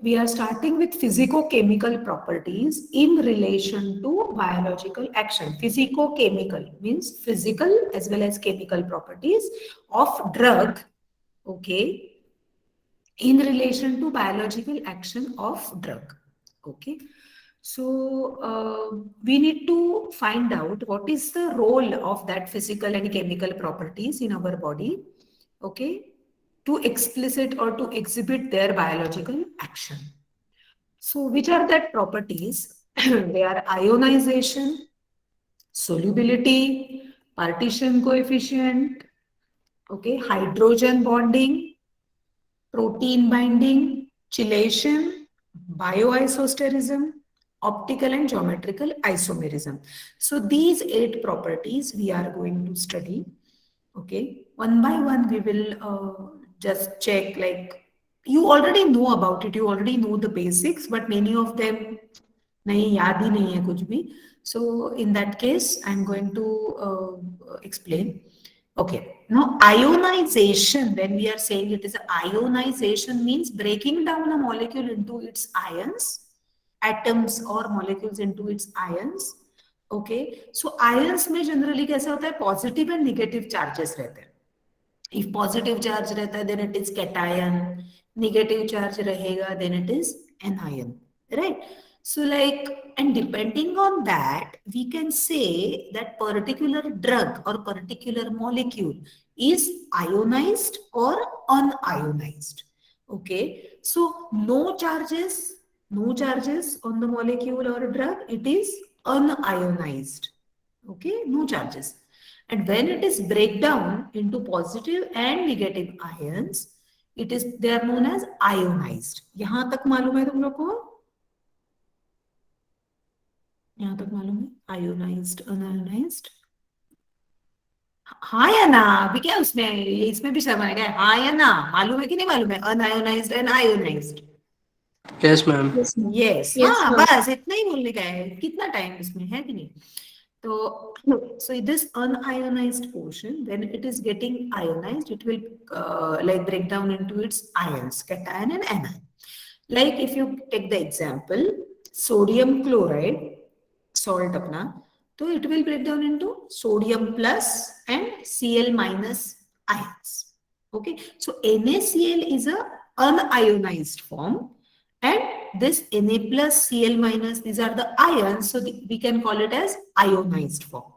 we are starting with physicochemical properties in relation to biological action. Physicochemical means physical as well as chemical properties of drug, okay, in relation to biological action of drug, okay. So we need to find out what is the role of that physical and chemical properties in our body, okay, to explicit or to exhibit their biological action. So which are that properties? They are ionization, solubility, partition coefficient, okay, hydrogen bonding, protein binding, chelation, bioisosterism, optical and geometrical isomerism. So these 8 properties we are going to study. Okay, one by one we will just check, like you already know about it, you already know the basics, but many of them nahi yaad hi nahi hai kuch bhi. So in that case I am going to explain. Okay, now ionization, when we are saying it is a ionization, means breaking down a molecule into its ions, atoms or molecules into its ions. Okay, so ions में generally कैसा होता है, positive and negative charges रहते हैं. If positive charge रहता है, then it is cation. Negative charge रहेगा, then it is anion, right? So like, and depending on that, we can say that particular drug or particular molecule is ionized or unionized. Okay, so no charges on the molecule or drug, it is unionized. Okay, no charges. And when it is breakdown into positive and negative ions, they are known as ionized. यहाँ तक मालूम है तुम लोग को? यहाँ तक मालूम है? Ionized, unionized. हाँ या ना? अभी क्या उसमें, इसमें भी शर्मा है, हाँ या ना? मालूम है कि नहीं मालूम है? Unionized and ionized. Yes, ma'am. Yes. हाँ, बस इतना ही बोलने का है. कितना टाइम इसमें है कि नहीं? So this unionized portion, when it is getting ionized, it will like break down into its ions, cation and anion. Like if you take the example, sodium chloride, salt apna, so it will break down into sodium plus and Cl minus ions. Okay, so NaCl is a unionized form, and this Na plus Cl minus, these are the ions, so we can call it as ionized form.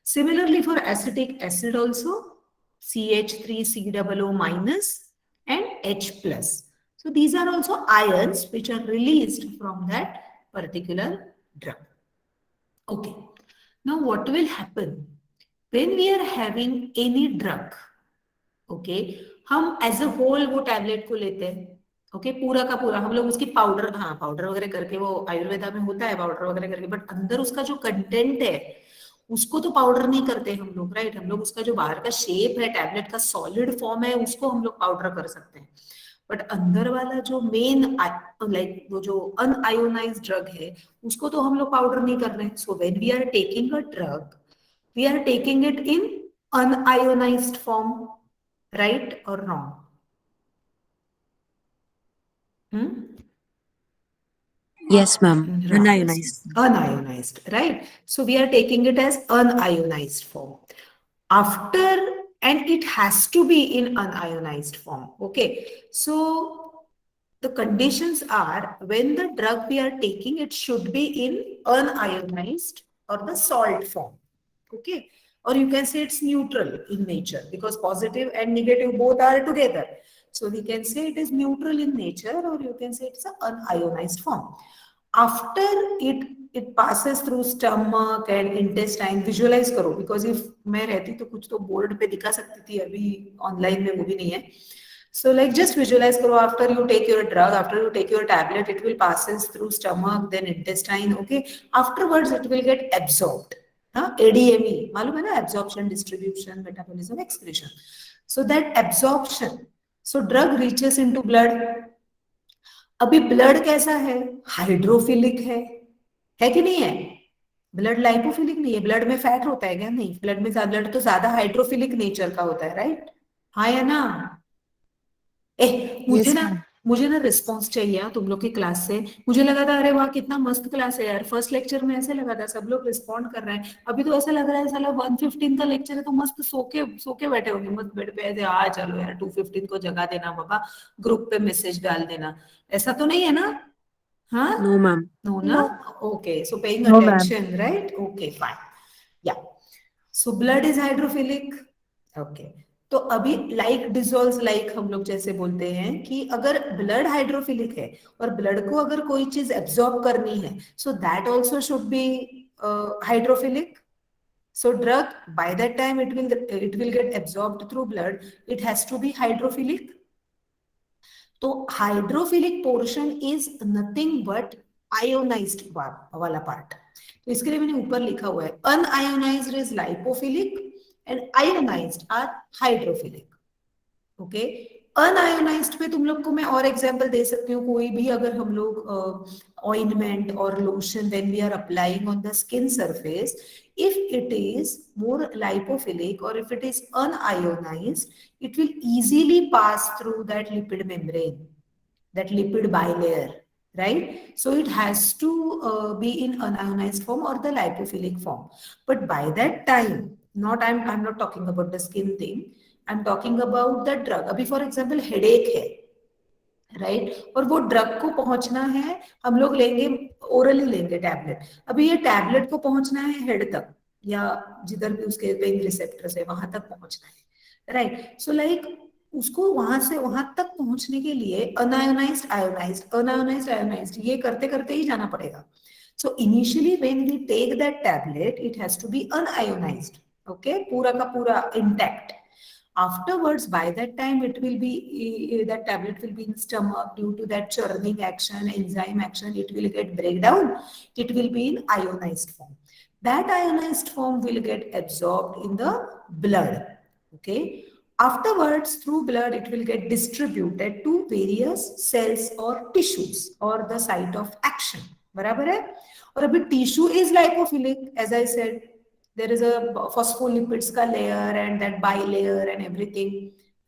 Similarly for acetic acid also, CH3COO minus and H plus. So these are also ions which are released from that particular drug. Okay, now what will happen when we are having any drug? Okay, हम as a whole वो tablet को लेते हैं. Okay पूरा का पूरा हम लोग उसकी पाउडर, हाँ पाउडर वगैरह करके, वो आयुर्वेदा में होता है पाउडर वगैरह करके, बट अंदर उसका जो कंटेंट है उसको तो पाउडर नहीं करते हम लोग, राइट? हम लोग उसका जो बाहर का शेप है, टैबलेट का सॉलिड फॉर्म है, उसको हम लोग पाउडर कर सकते हैं. बट अंदर वाला जो मेन लाइक वो जो अनआयोनाइज्ड ड्रग है उसको तो हम लोग पाउडर नहीं कर रहे हैं. So when we are taking a drug, we are taking it in unionized form, right और wrong? Yes, ma'am. Unionized. Unionized, right? So we are taking it as unionized form. After, and it has to be in unionized form. Okay. So the conditions are, when the drug we are taking, it should be in unionized or the salt form. Okay. Or you can say it's neutral in nature, because positive and negative both are together. So we can say it is neutral in nature, or you can say it's an unionized form. After it passes through stomach and intestine, visualize करो, because if मैं रहती तो कुछ तो board पे दिखा सकती थी, अभी ऑनलाइन में वो भी नहीं है. So like just visualize करो, after you take your drug, after you take your tablet, it will passes through stomach, then intestine. Okay, afterwards it will get absorbed. ADME मालूम है ना, absorption, distribution, metabolism, excretion. So that absorption, so drug reaches into blood. अभी blood कैसा है? Hydrophilic है कि नहीं है? ब्लड लाइपोफिलिक नहीं है. ब्लड में फैट होता है क्या? नहीं. ब्लड तो ज्यादा हाइड्रोफिलिक नेचर का होता है, राइट? हाँ या ना? मुझे ना मुझे ना रिस्पॉन्स चाहिए तुम लोग की क्लास से। मुझे लगा था अरे वाह कितना मस्त क्लास है यार, फर्स्ट लेक्चर में ऐसे लगा था सब लोग रिस्पॉन्ड कर रहे हैं, अभी तो ऐसा लग रहा है साला 115 का लेक्चर है तो मस्त सो के बैठे होंगे मस्त बेड पे ऐसे, आ चलो यार 215 को जगा देना बाबा, ग्रुप पे मैसेज डाल देना, ऐसा तो नहीं है ना? हाँ, No, ma'am. नो ना? Okay, so paying No, ma'am. Attention, right? Okay fine, yeah so blood is hydrophilic. Okay, तो अभी लाइक डिसॉल्व्स लाइक हम लोग जैसे बोलते हैं कि अगर ब्लड हाइड्रोफिलिक है और ब्लड को अगर कोई चीज एब्जॉर्ब करनी है, so that also should be hydrophilic. So drug by that time it will get absorbed through blood, it has to be hydrophilic. तो hydrophilic portion is nothing but ionized वाला पार्ट, तो इसके लिए मैंने ऊपर लिखा हुआ है unionized is lipophilic and ionized are hydrophilic. Okay, unionized पे तुम लोग को मैं और एग्जांपल दे सकती हूँ, कोई भी अगर हम लोग ऑइंटमेंट और lotion when we are applying on the skin surface, if it is more lipophilic or if it is unionized, it will easily pass through that lipid membrane, that lipid bilayer, right? So it has to be in unionized form or the lipophilic form. But by that time, not I'm not talking about the skin thing, I'm talking about the drug. अभी for example headache है, right, और वो drug को पहुंचना है, हम लोग लेंगे ओरली लेंगे टैबलेट, अभी ये टैबलेट को पहुंचना है हेड तक या जिधर भी उसके पेन रिसेप्टर्स है वहां तक पहुंचना है, राइट? सो लाइक उसको वहां से वहां तक पहुंचने के लिए अनायोनाइज्ड आयोनाइज्ड अनायोनाइज्ड आयोनाइज्ड ये करते करते ही जाना पड़ेगा. So initially when we take that tablet it has to be unionized, okay, पूरा का पूरा intact. Afterwards, by that time, it will be that tablet will be in stomach due to that churning action, enzyme action. It will get breakdown. It will be in ionized form. That ionized form will get absorbed in the blood. Okay. Afterwards, through blood, it will get distributed to various cells or tissues or the site of action. बराबर है? और अभी tissue is lipophilic, as I said. There is a phospholipids ka layer and that bilayer and everything,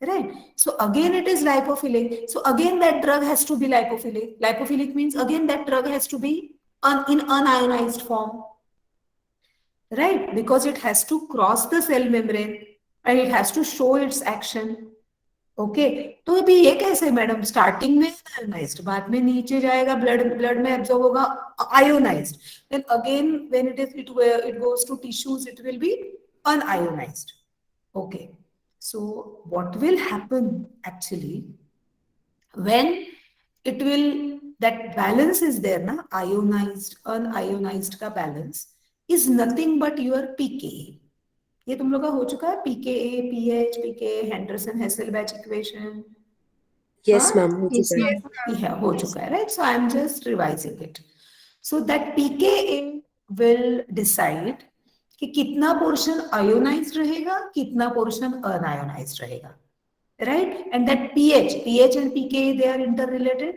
right? So again it is lipophilic, so again that drug has to be lipophilic. Lipophilic means again that drug has to be in unionized form, right? Because it has to cross the cell membrane and it has to show its action. Okay, तो अभी ये कैसे madam, starting में ionised, बाद में नीचे जाएगा blood में एब्जॉर्ब होगा ionized, then again when it goes to tissues it will be unionized. Okay, so what will happen actually when it will, that balance is there ना, आयोनाइज्ड अनआयोनाइज्ड का balance is nothing but your pK. ये तुम लोग का हो चुका है, pKa, pH, pK, Henderson Hasselbalch equation. Yes, ma'am. हो Yes, चुका है. ma'am. Yeah, हो चुका है, right? So I am just revising it. So that pKa will decide कि कितना पोर्शन आयोनाइज्ड रहेगा, कितना पोर्शन अनआयोनाइज्ड रहेगा, right? And that pH and pKa they are interrelated,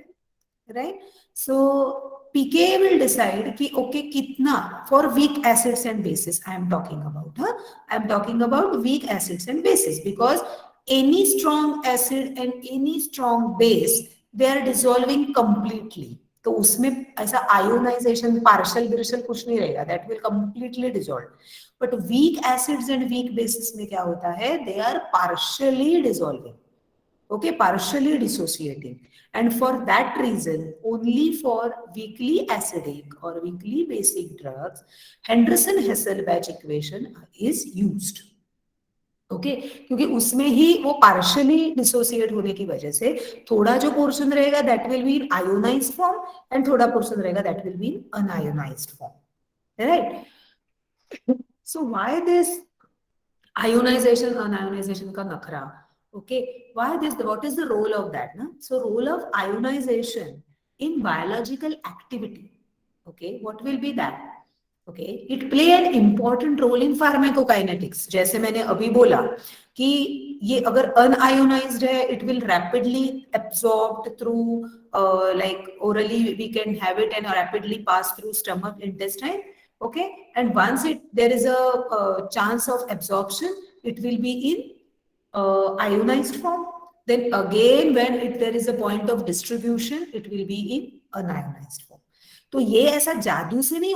right? So pKa will decide कि okay कितना, for weak acids and bases I am talking about, huh? I am talking about weak acids and bases because any strong acid and any strong base they are dissolving completely. तो उसमें ऐसा ionisation partial बिर्शियल कुछ नहीं रहेगा, that will completely dissolve. But weak acids and weak bases में क्या होता है, they are partially dissolving, okay, partially dissociating, and for that reason only for weakly acidic or weakly basic drugs Henderson Hasselbalch equation is used. Okay, क्योंकि उसमें ही वो partially dissociate होने की वजह से थोड़ा जो पोर्शन रहेगा that will be in ionized form and थोड़ा पोर्शन रहेगा that will be in unionized form, right? So why this ionization unionization का नखरा? Okay, why this, what is the role of that, na? So role of ionization in biological activity, okay, what will be that? Okay, it play an important role in pharmacokinetics. जैसे मैंने अभी बोला कि ये अगर unionised है it will rapidly absorbed through like orally we can have it and rapidly pass through stomach intestine, okay, and once there is a chance of absorption it will be in ionized form. then again when there is a point of distribution, it will be in unionized form. तो ये ऐसा जादू से नहीं